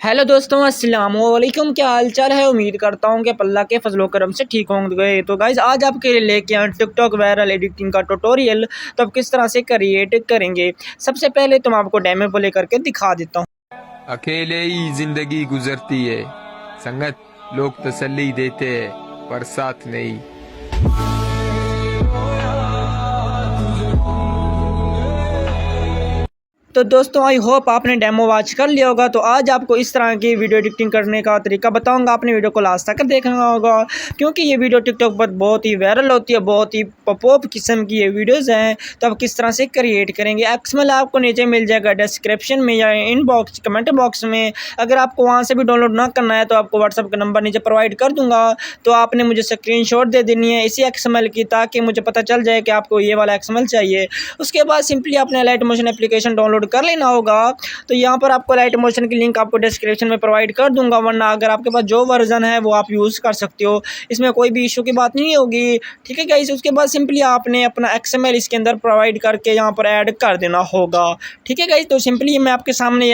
Hello दोस्तों, अस्सलाम वालेकुम। क्या हाल चाल है। उम्मीद करता हूँ कि अल्लाह के फजलो करम से ठीक होंगे। तो गाइज आज आपके लिए लेके आए टिकटॉक वायरल एडिटिंग का ट्यूटोरियल। तो आप किस तरह से क्रिएट करेंगे। सबसे पहले तो मैं आपको डेमो प्ले करके दिखा देता हूँ। अकेले ही जिंदगी गुजरती है, संगत लोग तसल्ली देते हैं पर साथ नहीं। तो दोस्तों आई होप आपने डेमो वॉच कर लिया होगा। तो आज आपको इस तरह की वीडियो एडिटिंग करने का तरीका बताऊंगा। आपने वीडियो को लास्ट तक देखना होगा क्योंकि ये वीडियो टिकटॉक पर बहुत ही वायरल होती है, बहुत ही पॉप किस्म की ये वीडियोस हैं। तो आप किस तरह से क्रिएट करेंगे। एक्सएमएल आपको नीचे मिल जाएगा डिस्क्रिप्शन में या इनबॉक्स कमेंट बॉक्स में। अगर आपको वहाँ से भी डाउनलोड ना करना है तो आपको व्हाट्सअप का नंबर नीचे प्रोवाइड कर दूँगा। तो आपने मुझे स्क्रीनशॉट दे देनी है इसी एक्सएमएल की, ताकि मुझे पता चल जाए कि आपको ये वाला एक्सएमएल चाहिए। उसके बाद सिंपली आपने लाइट मोशन एप्लीकेशन डाउनलोड कर लेना होगा। तो यहाँ पर आपको लाइट मोशन की लिंक आपको डिस्क्रिप्शन में प्रोवाइड कर दूंगा, वरना अगर आपके पास जो वर्जन है वो आप यूज़ कर सकते हो। इसमें कोई भी इशू की बात नहीं होगी, ठीक है गाइस। उसके बाद सिंपली आपने अपना एक्सएमएल इसके अंदर प्रोवाइड करके यहाँ पर ऐड कर देना होगा, ठीक है गाइस। तो सिंपली मैं आपके सामने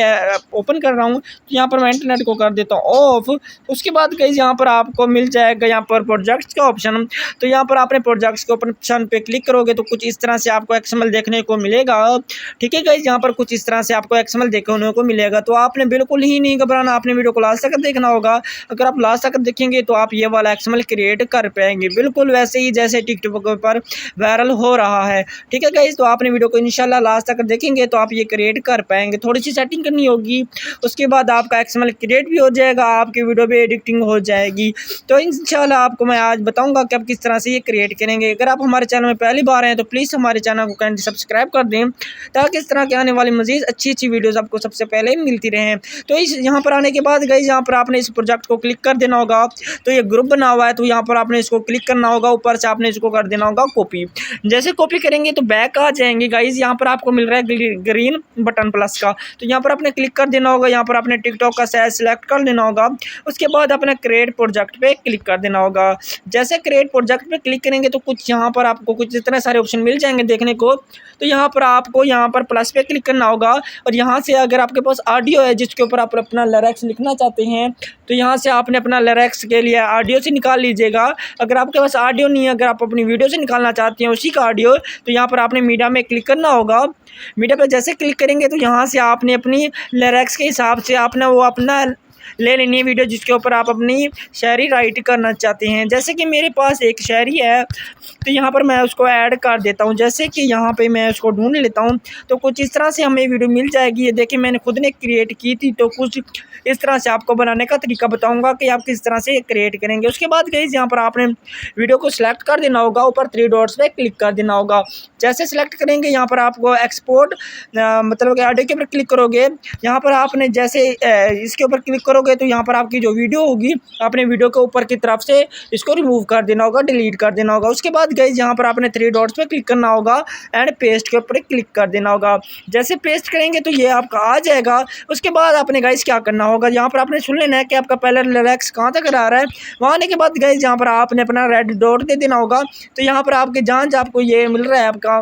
ओपन कर रहा हूँ। तो यहाँ पर मैं इंटरनेट को कर देता हूँ ऑफ। उसके बाद गाइस यहाँ पर आपको मिल जाएगा यहाँ पर प्रोजेक्ट्स का ऑप्शन। तो यहाँ पर आपने प्रोजेक्ट्स के ऑप्शन पे क्लिक करोगे तो कुछ इस तरह से आपको एक्सएमएल देखने को मिलेगा, ठीक है गाइस। यहाँ पर कुछ इस तरह से आपको एक्सएमएल देखने को मिलेगा। तो आपने बिल्कुल ही नहीं घबराना, आपने वीडियो को लास्ट तक देखना होगा। अगर आप लास्ट तक देखेंगे तो आप ये वाला एक्सएमएल क्रिएट कर पाएंगे, बिल्कुल वैसे ही जैसे टिकटॉक पर वायरल हो रहा है, ठीक है गाइस। तो आपने वीडियो को इंशाल्लाह लास्ट तक देखेंगे तो आप ये क्रिएट कर पाएंगे। थोड़ी सी सेटिंग करनी होगी, उसके बाद आपका एक्सएमएल क्रिएट भी हो जाएगा, आपकी वीडियो भी एडिटिंग हो जाएगी। तो इंशाल्लाह आपको मैं आज बताऊंगा कि आप किस तरह से ये क्रिएट करेंगे। अगर आप हमारे चैनल में पहली बार हैं तो प्लीज़ हमारे चैनल को काइंडली सब्सक्राइब कर दें, ताकि इस तरह के आने वाली मज़ीद अच्छी वीडियोस आपको सबसे पहले मिलती रहें। तो इस यहाँ पर आने के बाद गाइस यहाँ पर आपने इस प्रोजेक्ट को क्लिक कर देना होगा। तो ये ग्रुप बना हुआ है, तो यहाँ पर आपने इसको क्लिक करना होगा। ऊपर से आपने इसको कर देना होगा कॉपी। जैसे कॉपी करेंगे तो बैक आ जाएंगे गाइस। यहाँ पर आपको मिल रहा है ग्रीन बटन प्लस का, तो यहाँ पर आपने क्लिक कर देना होगा। यहाँ पर आपने टिकटॉक का साइज सेलेक्ट कर लेना होगा। उसके बाद अपने क्रिएट प्रोजेक्ट पे क्लिक कर देना होगा। जैसे क्रिएट प्रोजेक्ट पे क्लिक करेंगे तो कुछ यहाँ पर आपको कुछ इतने सारे ऑप्शन मिल जाएंगे देखने को। तो यहाँ पर आपको यहाँ पर प्लस पे क्लिक करना होगा और यहाँ से अगर आपके पास ऑडियो है जिसके ऊपर आप अपना लिरिक्स लिखना चाहते हैं तो यहाँ से आपने अपना लिरिक्स के लिए ऑडियो से निकाल लीजिएगा। अगर आपके पास ऑडियो नहीं है, अगर आप अपनी वीडियो से निकालना चाहते हैं उसी का ऑडियो, तो यहाँ पर आपने मीडिया में क्लिक करना होगा। मीडिया पर जैसे क्लिक करेंगे तो यहाँ से आपने अपनी लिरिक्स के हिसाब से आपने वो अपना ले लेनी है वीडियो जिसके ऊपर आप अपनी शायरी राइट करना चाहते हैं। जैसे कि मेरे पास एक शायरी है तो यहाँ पर मैं उसको ऐड कर देता हूँ। जैसे कि यहाँ पे मैं उसको ढूंढ लेता हूँ तो कुछ इस तरह से हमें वीडियो मिल जाएगी। ये देखिए मैंने खुद ने क्रिएट की थी, तो कुछ इस तरह से आपको बनाने का तरीका बताऊँगा कि आप किस तरह से क्रिएट करेंगे। उसके बाद गाइस यहाँ पर आपने वीडियो को सिलेक्ट कर देना होगा, ऊपर 3 डॉट्स पे क्लिक कर देना होगा। जैसे सिलेक्ट करेंगे यहाँ पर आपको एक्सपोर्ट मतलब कि ऑडियो के ऊपर क्लिक करोगे। यहाँ पर आपने जैसे इसके ऊपर क्लिक करोगे तो यहाँ पर आपकी जो वीडियो होगी आपने वीडियो के ऊपर की तरफ से इसको रिमूव कर देना होगा, डिलीट कर देना होगा। उसके बाद गाइस यहाँ पर आपने 3 डॉट्स पे क्लिक करना होगा एंड पेस्ट के ऊपर क्लिक कर देना होगा। जैसे पेस्ट करेंगे तो ये आपका आ जाएगा। उसके बाद आपने गाइस क्या करना होगा, यहाँ पर आपने सुन लेना है कि आपका पहला लिरिक्स कहाँ तक आ रहा है। वहाँ आने के बाद गाइस यहाँ पर आपने अपना रेड डॉट दे देना होगा। तो यहाँ पर आपके जहाँ आपको ये मिल रहा है आपका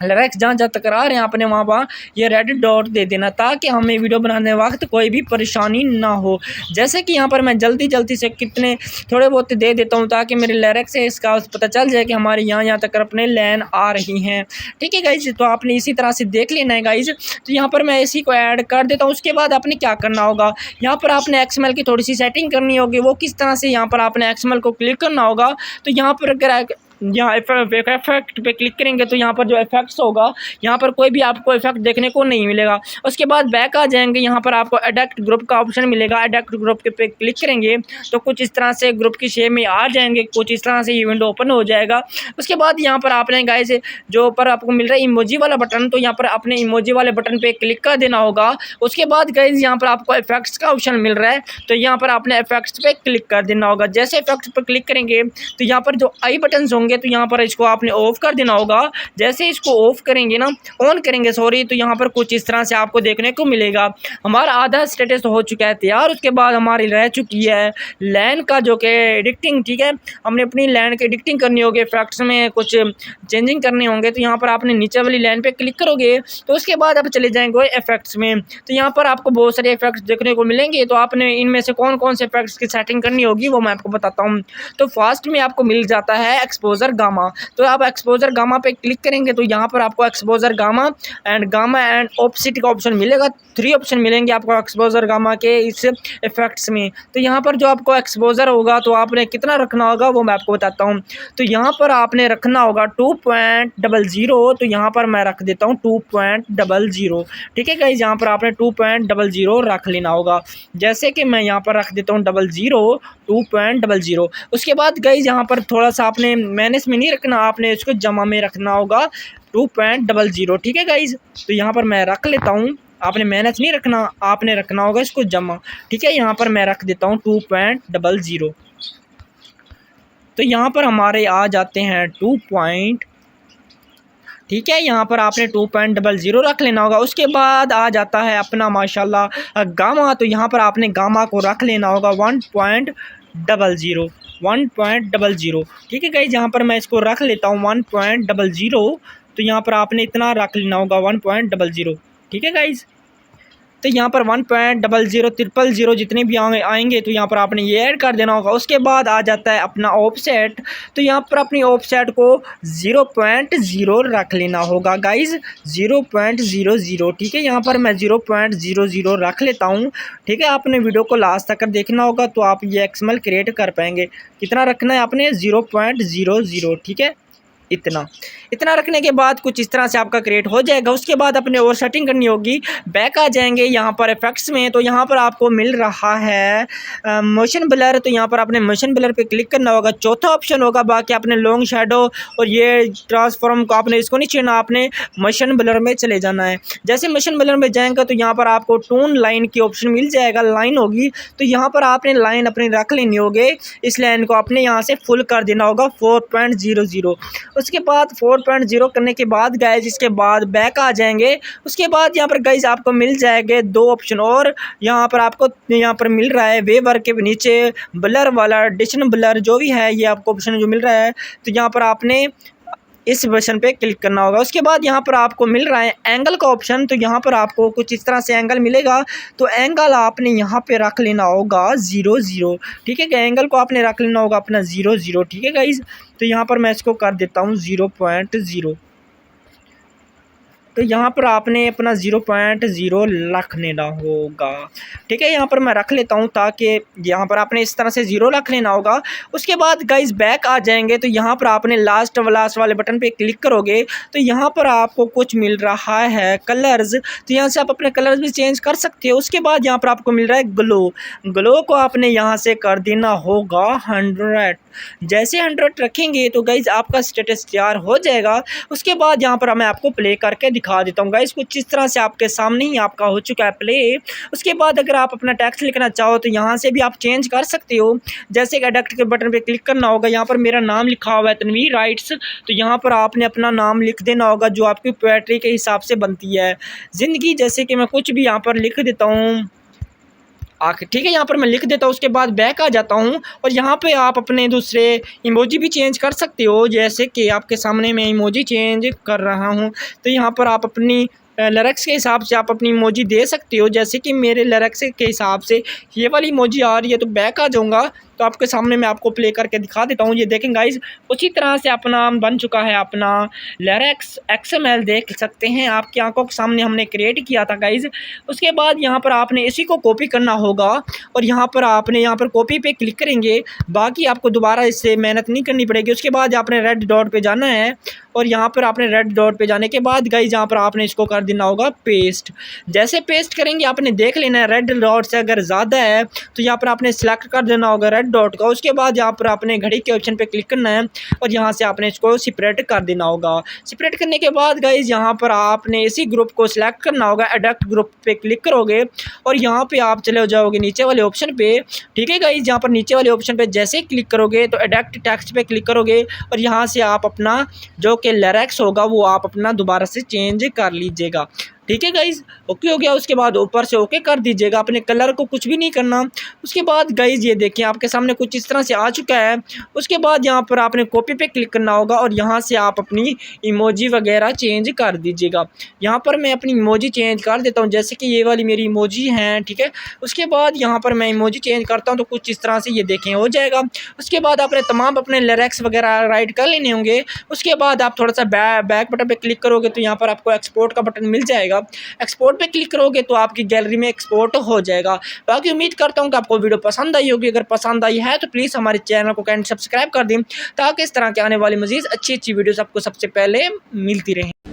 लिरिक्स जहाँ तक आ रहे हैं आपने वहाँ ये रेड डॉट दे देना, ताकि हमें वीडियो बनाने वक्त कोई भी परेशानी ना हो। जैसे कि यहाँ पर मैं जल्दी से कितने थोड़े बहुत दे देता हूँ ताकि मेरे लिरिक्स से इसका पता चल जाए कि हमारे यहाँ तक अपने लाइन आ रही हैं, ठीक है गाइज। तो आपने इसी तरह से देख लेना है गाइज। तो यहाँ पर मैं इसी को ऐड कर देता हूँ। उसके बाद आपने क्या करना होगा, यहाँ पर आपने एक्सएमएल की थोड़ी सी सेटिंग करनी होगी। वो किस तरह से, यहाँ पर आपने एक्सएमएल को क्लिक करना होगा। तो यहाँ पर अगर यहाँ इफेक्ट पे क्लिक करेंगे तो यहाँ पर जो इफेक्ट्स होगा यहाँ पर कोई भी आपको इफेक्ट देखने को नहीं मिलेगा। उसके बाद बैक आ जाएंगे, यहाँ पर आपको एडक्ट ग्रुप का ऑप्शन मिलेगा। एडक्ट ग्रुप के पे क्लिक करेंगे तो कुछ इस तरह से ग्रुप की शेप में आ जाएंगे, कुछ इस तरह से ये विंडो ओपन हो जाएगा। उसके बाद यहाँ पर आपने गाइस जो ऊपर आपको मिल रहा है इमोजी वाला बटन, तो यहाँ पर अपने इमोजी वाले बटन पर क्लिक कर देना होगा। उसके बाद गाइस यहाँ पर आपको इफेक्ट्स का ऑप्शन मिल रहा है, तो यहाँ पर आपने इफेक्ट्स पे क्लिक कर देना होगा। जैसे इफेक्ट्स पर क्लिक करेंगे तो यहाँ पर जो आई बटन होंगे तो यहाँ पर इसको आपने ऑफ कर देना होगा। जैसे इसको ऑफ करेंगे ना, ऑन करेंगे सॉरी, तो यहाँ पर कुछ इस तरह से आपको देखने को मिलेगा। हमारा आधा स्टेटस हो चुका है तैयार। उसके बाद हमारी रह चुकी है लैन का जो कि एडिटिंग, ठीक है। हमने अपनी लैन की एडिटिंग करनी होगी, इफेक्ट्स में कुछ चेंजिंग करने होंगे। तो यहाँ पर आपने नीचे वाली लाइन पे क्लिक करोगे तो उसके बाद आप चले जाएंगे इफेक्ट्स में। तो यहाँ पर आपको बहुत सारे इफेक्ट्स देखने को मिलेंगे। तो आपने इनमें से कौन कौन से इफेक्ट्स की सेटिंग करनी होगी वो मैं आपको बताता हूँ। तो फर्स्ट में आपको मिल जाता है एक्सपोजर गामा। तो आप एक्सपोजर गामा पे क्लिक करेंगे तो यहाँ पर आपको एक्सपोजर गामा एंड ऑपोसिट का ऑप्शन मिलेगा। 3 ऑप्शन मिलेंगे आपको एक्सपोजर गामा के इस इफेक्ट्स में। तो यहाँ पर जो आपको एक्सपोजर होगा तो आपने कितना रखना होगा वो मैं आपको बताता हूँ। तो यहाँ पर आपने रखना होगा 2.00। तो यहाँ पर मैं रख देता हूँ 2.00, ठीक है गाइस। यहाँ पर आपने 2.00 रख लेना होगा। जैसे कि मैं यहाँ पर रख देता हूँ 2.00। उसके बाद गाइस यहाँ पर थोड़ा सा आपने माइनस में नहीं रखना, आपने इसको जमा में रखना होगा 2.00, ठीक है गाइस। तो यहाँ पर मैं रख लेता हूँ, आपने माइनस नहीं रखना, आपने रखना होगा इसको जमा, ठीक है। यहाँ पर मैं रख देता हूँ 2.00। तो यहाँ पर हमारे आ जाते हैं 2 पॉइंट, ठीक है। यहाँ पर आपने 2.00 रख लेना होगा। उसके बाद आ जाता है अपना माशाल्लाह गामा। तो यहाँ पर आपने गामा को रख लेना होगा 1.00, ठीक है गाइस। यहाँ पर मैं इसको रख लेता हूँ 1.00। तो यहाँ पर आपने इतना रख लेना होगा 1.00, ठीक है गाइस। तो यहाँ पर 1.00 जितने भी आएंगे तो यहाँ पर आपने ये ऐड कर देना होगा। उसके बाद आ जाता है अपना ऑफसेट। तो यहाँ पर अपनी ऑफसेट को 0.0 रख लेना होगा गाइस, 0.00, ठीक है। यहाँ पर मैं 0.00 रख लेता हूँ, ठीक है। आपने वीडियो को लास्ट तक देखना होगा तो आप ये एक्सएमएल क्रिएट कर पाएंगे। कितना रखना है आपने 0.00, ठीक है। इतना रखने के बाद कुछ इस तरह से आपका क्रिएट हो जाएगा। उसके बाद अपने और सेटिंग करनी होगी। बैक आ जाएंगे यहाँ पर इफेक्ट्स में। तो यहाँ पर आपको मिल रहा है मोशन ब्लर। तो यहाँ पर आपने मोशन ब्लर पे क्लिक करना होगा, चौथा ऑप्शन होगा। बाकी आपने लॉन्ग शैडो और ये ट्रांसफॉर्म को आपने इसको नहीं छेड़ना, आपने मोशन ब्लर में चले जाना है। जैसे मोशन ब्लर में जाएंगे तो यहाँ पर आपको टून लाइन की ऑप्शन मिल जाएगा, लाइन होगी। तो यहाँ पर आपने लाइन अपनी रख लेनी होगी। इस लाइन को आपने यहाँ से फुल कर देना होगा 4.00। उसके बाद 4.0 करने के बाद गाइज इसके बाद बैक आ जाएंगे। उसके बाद यहाँ पर गाइज आपको मिल जाएंगे 2 ऑप्शन और। यहाँ पर आपको यहाँ पर मिल रहा है वेवर के नीचे ब्लर वाला, डिशन ब्लर जो भी है, ये आपको ऑप्शन जो मिल रहा है। तो यहाँ पर आपने इस बटन पे क्लिक करना होगा। उसके बाद यहाँ पर आपको मिल रहा है एंगल का ऑप्शन। तो यहाँ पर आपको कुछ इस तरह से एंगल मिलेगा। तो एंगल आपने यहाँ पे रख लेना होगा 0.0, ठीक है। एंगल को आपने रख लेना होगा अपना 0.0, ठीक है गाइज। तो यहाँ पर मैं इसको कर देता हूँ 0.0। तो यहाँ पर आपने अपना 0.0 रख लेना होगा, ठीक है। यहाँ पर मैं रख लेता हूँ ताकि यहाँ पर आपने इस तरह से 0 रख लेना होगा। उसके बाद गाइस बैक आ जाएंगे। तो यहाँ पर आपने लास्ट वाले बटन पे क्लिक करोगे तो यहाँ पर आपको कुछ मिल रहा है कलर्स। तो यहाँ से आप अपने कलर्स भी चेंज कर सकते हो। उसके बाद यहाँ पर आपको मिल रहा है ग्लो को आपने यहाँ से कर देना होगा 100। जैसे 100 रखेंगे तो गाइज आपका स्टेटस तैयार हो जाएगा। उसके बाद यहाँ पर मैं आपको प्ले करके दिखा देता हूँ गाइज। कुछ इस तरह से आपके सामने ही आपका हो चुका है प्ले। उसके बाद अगर आप अपना टेक्स्ट लिखना चाहो तो यहाँ से भी आप चेंज कर सकते हो। जैसे कि एडिट के बटन पे क्लिक करना होगा, यहाँ पर मेरा नाम लिखा हुआ है तनवीर राइट्स। तो यहाँ पर आपने अपना नाम लिख देना होगा जो आपकी पोएट्री के हिसाब से बनती है। ज़िंदगी जैसे कि मैं कुछ भी यहाँ पर लिख देता हूँ, ठीक है। यहाँ पर मैं लिख देता हूँ। उसके बाद बैक आ जाता हूँ और यहाँ पे आप अपने दूसरे इमोजी भी चेंज कर सकते हो। जैसे कि आपके सामने मैं इमोजी चेंज कर रहा हूँ। तो यहाँ पर आप अपनी लिरिक्स के हिसाब से आप अपनी इमोजी दे सकते हो। जैसे कि मेरे लिरिक्स के हिसाब से ये वाली इमोजी आ रही है। तो बैक आ जाऊँगा तो आपके सामने मैं आपको प्ले करके दिखा देता हूँ। ये देखें गाइज, उसी तरह से अपना बन चुका है अपना लिरिक्स XML, देख सकते हैं आपकी आंखों के सामने हमने क्रिएट किया था गाइज। उसके बाद यहाँ पर आपने इसी को कॉपी करना होगा और यहाँ पर आपने यहाँ पर कॉपी पे क्लिक करेंगे। बाकी आपको दोबारा इससे मेहनत नहीं करनी पड़ेगी। उसके बाद आपने रेड डॉट पे जाना है और यहाँ पर आपने रेड डॉट पे जाने के बाद गाइज यहाँ पर आपने इसको कर देना होगा पेस्ट। जैसे पेस्ट करेंगे आपने देख लेना है रेड डॉट से अगर ज़्यादा है तो यहाँ पर आपने सेलेक्ट कर देना होगा रेड डॉट का। उसके बाद यहाँ पर आपने घड़ी के ऑप्शन पे क्लिक करना है और यहाँ से आपने इसको सेपरेट कर देना होगा। सेपरेट करने के बाद गाइज यहाँ पर आपने इसी ग्रुप को सिलेक्ट करना होगा। एडक्ट ग्रुप पे क्लिक करोगे और यहाँ पे आप चले जाओगे नीचे वाले ऑप्शन पे। ठीक है गाइज, यहाँ पर नीचे वाले ऑप्शन पे जैसे ही क्लिक करोगे तो एडक्ट टेक्स्ट पे क्लिक करोगे और यहाँ से आप अपना जो कि लिरिक्स होगा वो आप अपना दोबारा से चेंज कर लीजिएगा। ठीक है गाइज, ओके हो गया। उसके बाद ऊपर से ओके कर दीजिएगा, अपने कलर को कुछ भी नहीं करना। उसके बाद गाइज ये देखिए आपके सामने कुछ इस तरह से आ चुका है। उसके बाद यहाँ पर आपने कॉपी पे क्लिक करना होगा और यहाँ से आप अपनी इमोजी वगैरह चेंज कर दीजिएगा। यहाँ पर मैं अपनी इमोजी चेंज कर देता हूँ, जैसे कि ये वाली मेरी इमोजी हैं। ठीक है, उसके बाद यहाँ पर मैं इमोजी चेंज करता हूँ तो कुछ इस तरह से ये देखें हो जाएगा। उसके बाद आपने तमाम अपने लिरिक्स वगैरह राइट कर लेने होंगे। उसके बाद आप थोड़ा सा बैक बटन पे क्लिक करोगे तो यहाँ पर आपको एक्सपोर्ट का बटन मिल जाएगा। एक्सपोर्ट पे क्लिक करोगे तो आपकी गैलरी में एक्सपोर्ट हो जाएगा। बाकी उम्मीद करता हूँ कि आपको वीडियो पसंद आई होगी। अगर पसंद आई है तो प्लीज़ हमारे चैनल को कैंड सब्सक्राइब कर दें ताकि इस तरह के आने वाली मज़ीद अच्छी वीडियोस आपको सबसे पहले मिलती रहें।